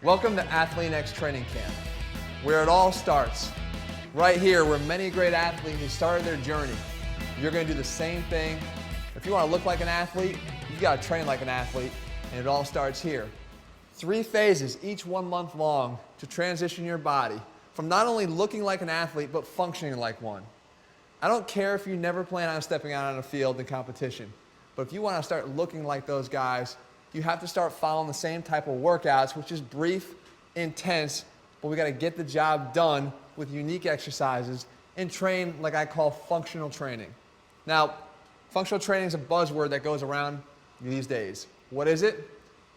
Welcome to Athlete Training Camp, where it all starts. Right here, where many great athletes who started their journey. You're going to do the same thing. If you want to look like an athlete, you've got to train like an athlete, and it all starts here. 3 phases, each 1 month long, to transition your body from not only looking like an athlete, but functioning like one. I don't care if you never plan on stepping out on a field in competition, but if you want to start looking like those guys, you have to start following the same type of workouts, which is brief, intense, but we got to get the job done with unique exercises and train like I call functional training. Now, functional training is a buzzword that goes around these days. What is it?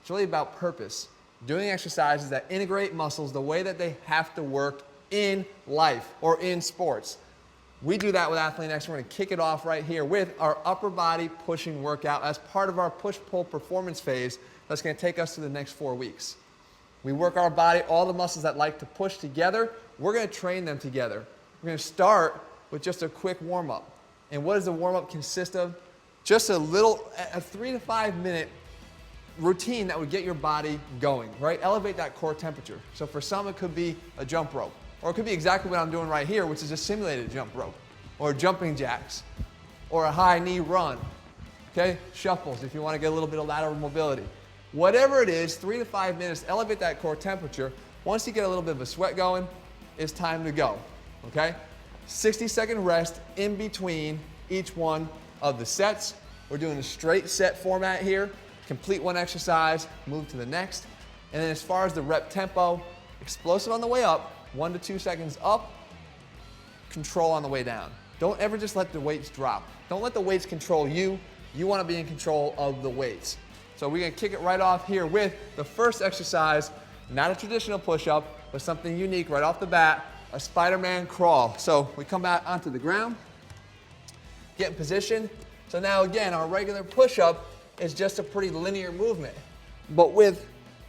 It's really about purpose. Doing exercises that integrate muscles the way that they have to work in life or in sports. We do that with Athlete Next. We're going to kick it off right here with our upper body pushing workout as part of our push-pull performance phase that's going to take us to the next 4 weeks. We work our body, all the muscles that like to push together, we're going to train them together. We're going to start with just a quick warm-up. And what does the warm-up consist of? Just a 3 to 5 minute routine that would get your body going, right? Elevate that core temperature. So for some, it could be a jump rope. Or it could be exactly what I'm doing right here, which is a simulated jump rope, or jumping jacks, or a high knee run, okay? Shuffles if you want to get a little bit of lateral mobility. Whatever it is, 3 to 5 minutes, elevate that core temperature. Once you get a little bit of a sweat going, it's time to go, okay? 60-second rest in between each one of the sets. We're doing a straight set format here. Complete one exercise, move to the next. And then as far as the rep tempo, explosive on the way up, 1 to 2 seconds up, control on the way down. Don't ever just let the weights drop. Don't let the weights control you. You want to be in control of the weights. So we're going to kick it right off here with the first exercise, not a traditional push-up, but something unique right off the bat, a Spider-Man crawl. So we come out onto the ground, get in position. So now again, our regular push-up is just a pretty linear movement. But with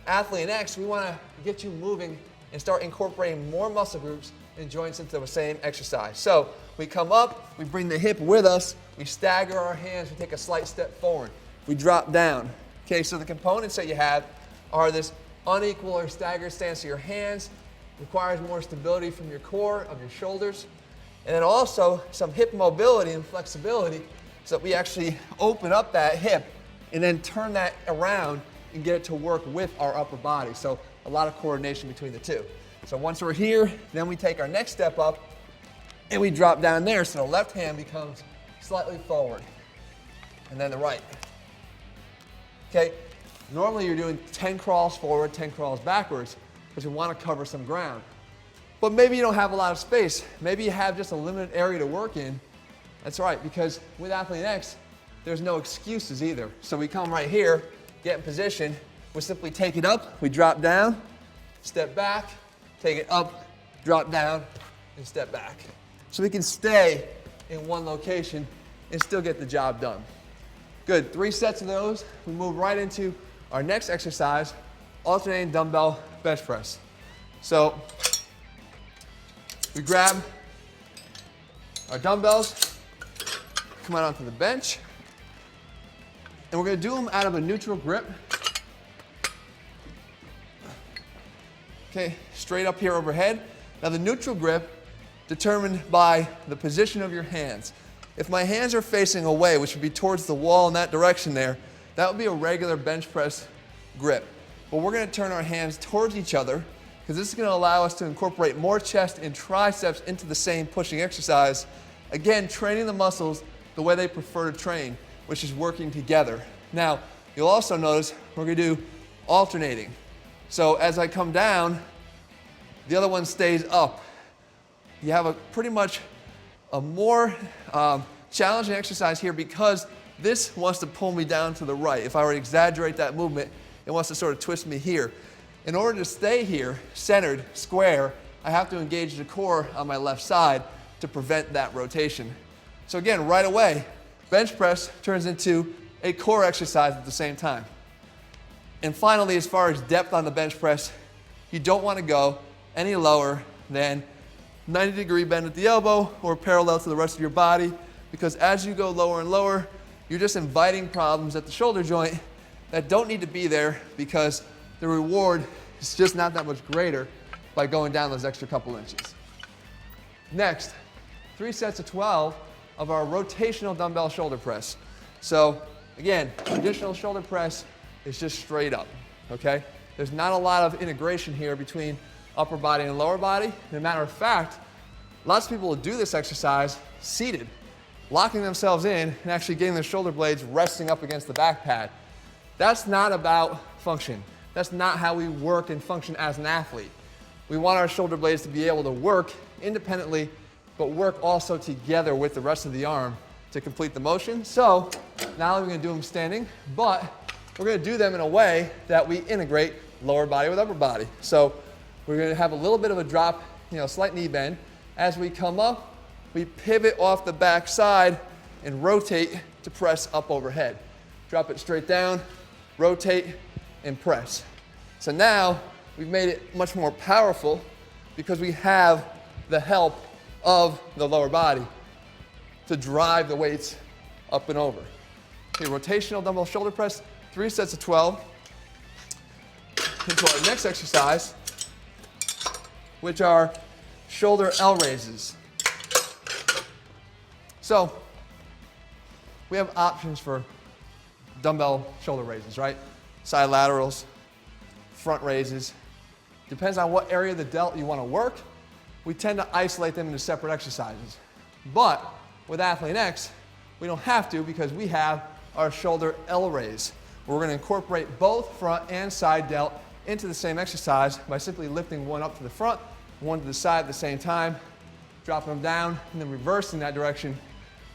Athlete X, we want to get you moving and start incorporating more muscle groups and joints into the same exercise. So we come up, we bring the hip with us, we stagger our hands, we take a slight step forward. We drop down. Okay, so the components that you have are this unequal or staggered stance of your hands, requires more stability from your core, of your shoulders, and then also some hip mobility and flexibility so that we actually open up that hip and then turn that around and get it to work with our upper body. So a lot of coordination between the two. So once we're here, then we take our next step up and we drop down there so the left hand becomes slightly forward and then the right. Okay, normally you're doing 10 crawls forward, 10 crawls backwards because you want to cover some ground. But maybe you don't have a lot of space. Maybe you have just a limited area to work in. That's right, because with Athlete X, there's no excuses either. So we come right here, get in position, we simply take it up, we drop down, step back, take it up, drop down, and step back. So we can stay in one location and still get the job done. Good, 3 sets of those. We move right into our next exercise, alternating dumbbell bench press. So we grab our dumbbells, come out onto the bench, and we're going to do them out of a neutral grip. Okay, straight up here overhead. Now the neutral grip determined by the position of your hands. If my hands are facing away, which would be towards the wall in that direction there, that would be a regular bench press grip. But we're going to turn our hands towards each other because this is going to allow us to incorporate more chest and triceps into the same pushing exercise. Again, training the muscles the way they prefer to train, which is working together. Now, you'll also notice we're going to do alternating. So as I come down, the other one stays up. You have pretty much a more challenging exercise here because this wants to pull me down to the right. If I were to exaggerate that movement, it wants to sort of twist me here. In order to stay here, centered, square, I have to engage the core on my left side to prevent that rotation. So again, right away, bench press turns into a core exercise at the same time. And finally, as far as depth on the bench press, you don't want to go any lower than 90-degree bend at the elbow or parallel to the rest of your body, because as you go lower and lower, you're just inviting problems at the shoulder joint that don't need to be there because the reward It's just not that much greater by going down those extra couple inches. Next, 3 sets of 12 of our rotational dumbbell shoulder press. So again, traditional shoulder press is just straight up, okay? There's not a lot of integration here between upper body and lower body. As a matter of fact, lots of people will do this exercise seated, locking themselves in and actually getting their shoulder blades resting up against the back pad. That's not about function. That's not how we work and function as an athlete. We want our shoulder blades to be able to work independently, but work also together with the rest of the arm to complete the motion. So now we're gonna do them standing, but we're gonna do them in a way that we integrate lower body with upper body. So we're gonna have a little bit of a drop, slight knee bend. As we come up, we pivot off the back side and rotate to press up overhead. Drop it straight down, rotate, and press. So now we've made it much more powerful because we have the help of the lower body to drive the weights up and over. Okay, rotational dumbbell shoulder press, 3 sets of 12. Into our next exercise, which are shoulder L raises. So we have options for dumbbell shoulder raises, right? Side laterals, front raises. Depends on what area of the delt you want to work. We tend to isolate them into separate exercises. But with Athlete X, we don't have to because we have our shoulder L raise. We're going to incorporate both front and side delt into the same exercise by simply lifting one up to the front, one to the side at the same time, dropping them down, and then reversing that direction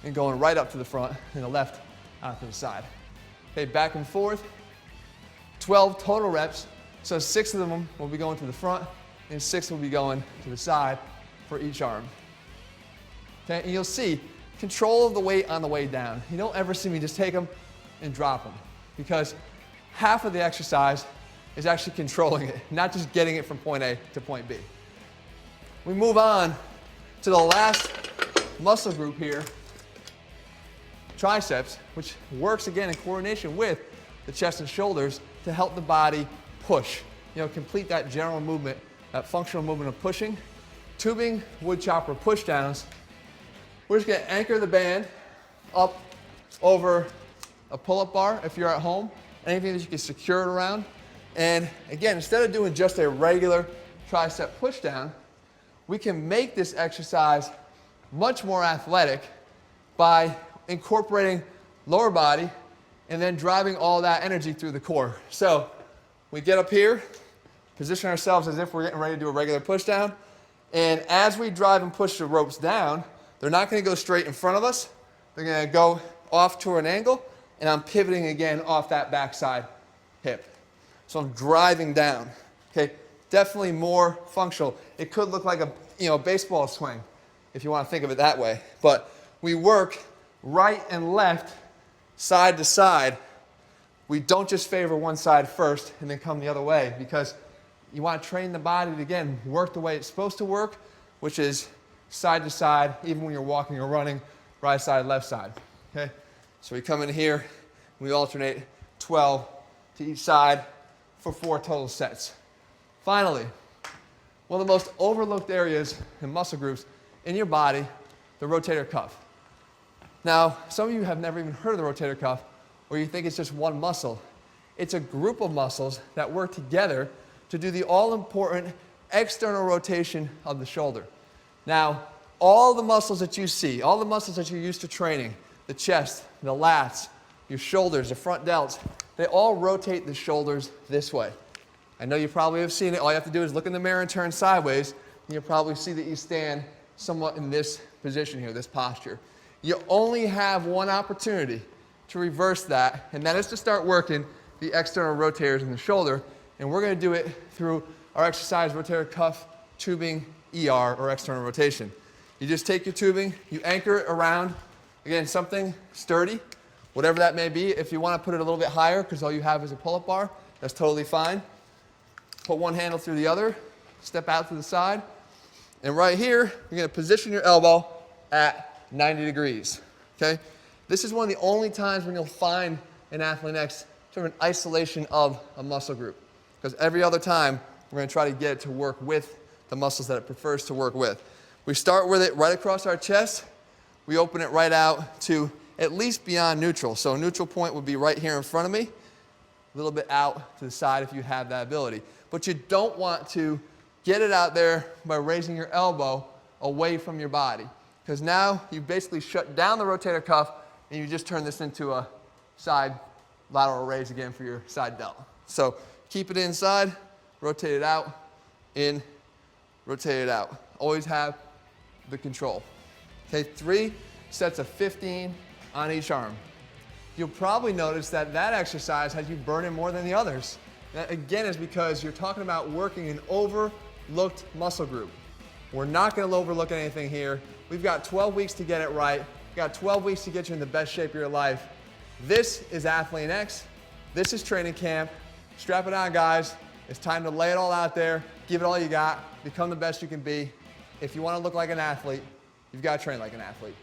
and going right up to the front and the left out to the side. Okay, back and forth, 12 total reps. So 6 of them will be going to the front and 6 will be going to the side for each arm. Okay, and you'll see control of the weight on the way down. You don't ever see me just take them and drop them because half of the exercise is actually controlling it, not just getting it from point A to point B. We move on to the last muscle group here, triceps, which works again in coordination with the chest and shoulders to help the body push, complete that general movement, that functional movement of pushing. Tubing, wood chopper push downs. We're just gonna anchor the band up over a pull-up bar if you're at home, anything that you can secure it around. And again, instead of doing just a regular tricep push down, we can make this exercise much more athletic by incorporating lower body and then driving all that energy through the core. So we get up here, position ourselves as if we're getting ready to do a regular push down. And as we drive and push the ropes down, they're not gonna go straight in front of us. They're gonna go off to an angle, and I'm pivoting again off that backside hip. So I'm driving down, okay? Definitely more functional. It could look like a baseball swing, if you want to think of it that way. But we work right and left, side to side. We don't just favor one side first and then come the other way because you want to train the body to, again, work the way it's supposed to work, which is side to side, even when you're walking or running, right side, left side, okay? So we come in here, we alternate 12 to each side for 4 total sets. Finally, one of the most overlooked areas and muscle groups in your body, the rotator cuff. Now, some of you have never even heard of the rotator cuff, or you think it's just one muscle. It's a group of muscles that work together to do the all-important external rotation of the shoulder. Now, all the muscles that you see, all the muscles that you're used to training, the chest, the lats, your shoulders, the front delts, they all rotate the shoulders this way. I know you probably have seen it. All you have to do is look in the mirror and turn sideways, and you'll probably see that you stand somewhat in this position here, this posture. You only have one opportunity to reverse that, and that is to start working the external rotators in the shoulder, and we're going to do it through our exercise rotator cuff tubing ER, or external rotation. You just take your tubing, you anchor it around, again, something sturdy, whatever that may be. If you want to put it a little bit higher because all you have is a pull-up bar, that's totally fine. Put one handle through the other, step out to the side, and right here, you're going to position your elbow at 90 degrees, okay? This is one of the only times when you'll find in Athlete X sort of an isolation of a muscle group, because every other time, We're going to try to get it to work with the muscles that it prefers to work with. We start with it right across our chest. We open it right out to at least beyond neutral. So neutral point would be right here in front of me, a little bit out to the side if you have that ability. But you don't want to get it out there by raising your elbow away from your body, because now you've basically shut down the rotator cuff and you just turn this into a side lateral raise again for your side delt. So keep it inside, rotate it out, in, rotate it out. Always have the control. Okay, 3 sets of 15 on each arm. You'll probably notice that that exercise has you burning more than the others. That again is because you're talking about working an overlooked muscle group. We're not going to overlook anything here. We've got 12 weeks to get it right. We've got 12 weeks to get you in the best shape of your life. This is Athlete X. This is training camp. Strap it on, guys. It's time to lay it all out there. Give it all you got. Become the best you can be. If you want to look like an athlete, you've got to train like an athlete.